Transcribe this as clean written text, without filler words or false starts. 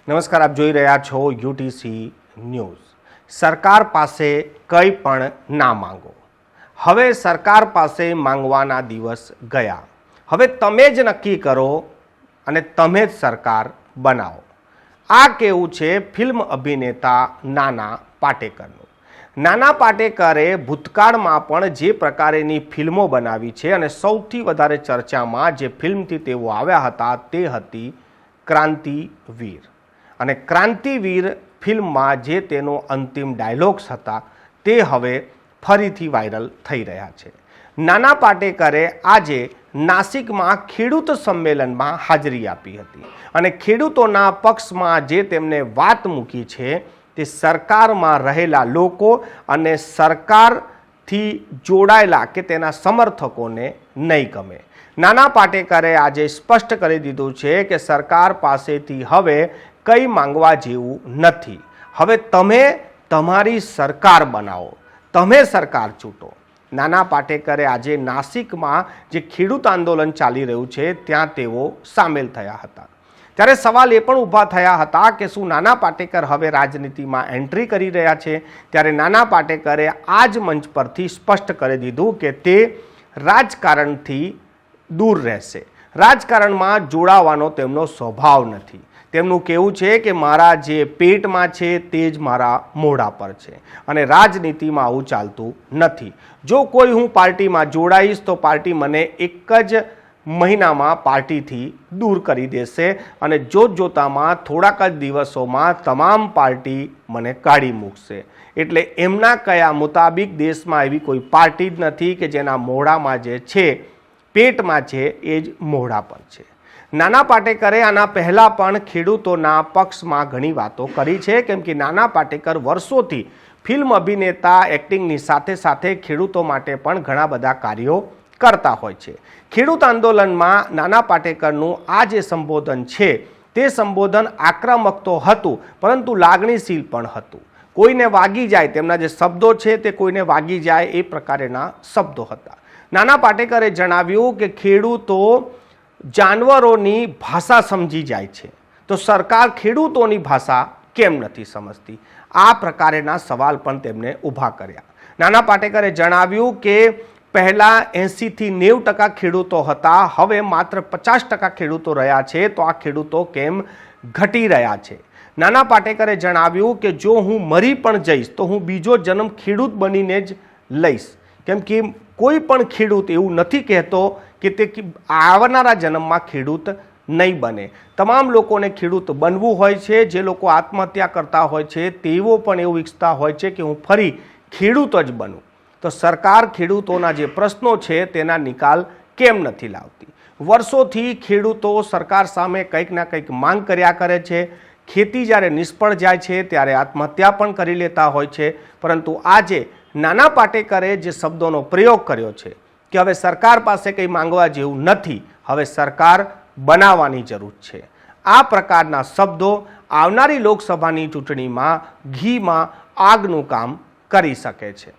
નમસ્કાર, આપ જોઈ રહ્યા છો યુટીસી ન્યૂઝ। સરકાર પાસે કંઈ પણ ના માંગો। હવે સરકાર પાસે માંગવાના દિવસ ગયા। હવે તમે જ નક્કી કરો અને તમે જ સરકાર બનાવો। આ કેવું છે ફિલ્મ અભિનેતા નાના પાટેકરનું। નાના પાટેકરે ભૂતકાળમાં પણ જે પ્રકારેની ફિલ્મો બનાવી છે અને સૌથી વધારે ચર્ચામાં જે ફિલ્મથી તેઓ આવ્યા હતા તે હતી ક્રાંતિવીર। અને ક્રાંતિવીર ફિલ્મમાં જે તેનો અંતિમ ડાયલોગ્સ હતા તે હવે ફરીથી વાયરલ થઈ રહ્યા છે। નાના પાટેકરે આજે નાસિકમાં ખેડૂત સંમેલનમાં હાજરી આપી હતી અને ખેડૂતોના પક્ષમાં જે તેમને વાત મૂકી છે તે સરકારમાં રહેલા લોકો અને સરકારથી જોડાયેલા કે તેના સમર્થકોને નહીં ગમે। નાના પાટેકરે આજે સ્પષ્ટ કરી દીધું છે કે સરકાર પાસેથી હવે કંઈ માંગવા જેવું નથી। હવે તમે તમારી સરકાર બનાવો, તમે સરકાર ચૂંટો। નાના પાટેકરે આજે નાસિકમાં જે ખેડૂત આંદોલન ચાલી રહ્યું છે ત્યાં તેઓ સામેલ થયા હતા। ત્યારે સવાલ એ પણ ઊભા થયા હતા કે શું નાના પાટેકર હવે રાજનીતિમાં એન્ટ્રી કરી રહ્યા છે? ત્યારે નાના પાટેકરે આ જ મંચ પરથી સ્પષ્ટ કરી દીધું કે તે રાજકારણથી દૂર રહેશે। રાજકારણમાં જોડાવાનો તેમનો સ્વભાવ નથી। તેમનું કહેવું છે કે મારા જે પેટમાં છે તે જ મારા મોઢા પર છે અને રાજનીતિમાં આવું ચાલતું નથી। જો કોઈ હું પાર્ટીમાં જોડાઈશ તો પાર્ટી મને એક જ મહિનામાં પાર્ટીથી દૂર કરી દેશે અને જોતજોતામાં થોડાક જ દિવસોમાં તમામ પાર્ટી મને કાઢી મૂકશે। એટલે એમના કયા મુતાબિક દેશમાં એવી કોઈ પાર્ટી જ નથી કે જેના મોઢામાં જે છે પેટમાં છે એ જ મોઢા પર છે। નાના પાટેકરે આના પહેલાં પણ ખેડૂતોના પક્ષમાં ઘણી વાતો કરી છે, કેમ કે નાના પાટેકર વર્ષોથી ફિલ્મ અભિનેતા એક્ટિંગની સાથે સાથે ખેડૂતો માટે પણ ઘણા બધા કાર્યો કરતા હોય છે। ખેડૂત આંદોલનમાં નાના પાટેકરનું આ જે સંબોધન છે તે સંબોધન આક્રમક તો હતું પરંતુ લાગણીશીલ પણ હતું। કોઈને વાગી જાય, તેમના જે શબ્દો છે તે કોઈને વાગી જાય એ પ્રકારના શબ્દો હતા। નાના પાટેકરે જણાવ્યું કે ખેડૂતો જાનવરોની ભાષા સમજી જાય છે તો સરકાર ખેડૂતોની ભાષા કેમ નથી સમજતી? આ પ્રકારના સવાલ પણ તેમને ઊભા કર્યા। નાના પાટેકરે જણાવ્યું કે પહેલાં 80થી 90% ખેડૂતો હતા, હવે માત્ર 50% ખેડૂતો રહ્યા છે, તો આ ખેડૂતો કેમ ઘટી રહ્યા છે? નાના પાટેકરે જણાવ્યું કે જો હું મરી પણ જઈશ તો હું બીજો જન્મ ખેડૂત બનીને જ લઈશ, કેમ કે કોઈ પણ ખેડૂત એવું નથી કહેતો કે તે આવનારા જન્મમાં ખેડૂત નહીં બને। તમામ લોકોને ખેડૂત બનવું હોય છે। જે લોકો આત્મહત્યા કરતા હોય છે તેઓ પણ એવું ઈચ્છતા હોય છે કે હું ફરી ખેડૂત જ બનું। તો સરકાર ખેડૂતોના જે પ્રશ્નો છે તેના નિકાલ કેમ નથી લાવતી? વર્ષોથી ખેડૂતો સરકાર સામે કંઈક ના કંઈક માંગ કર્યા કરે છે। ખેતી જ્યારે નિષ્ફળ જાય છે ત્યારે આત્મહત્યા પણ કરી લેતા હોય છે, પરંતુ આજે નાના પાટેકરે જે શબ્દોનો પ્રયોગ કર્યો છે કે હવે સરકાર પાસે કંઈ માંગવા જેવું નથી, હવે સરકાર બનાવવાની જરૂર છે। આ પ્રકારના શબ્દો આવનારી લોકસભાની ચૂંટણીમાં ઘીમાં આગનું કામ કરી શકે છે।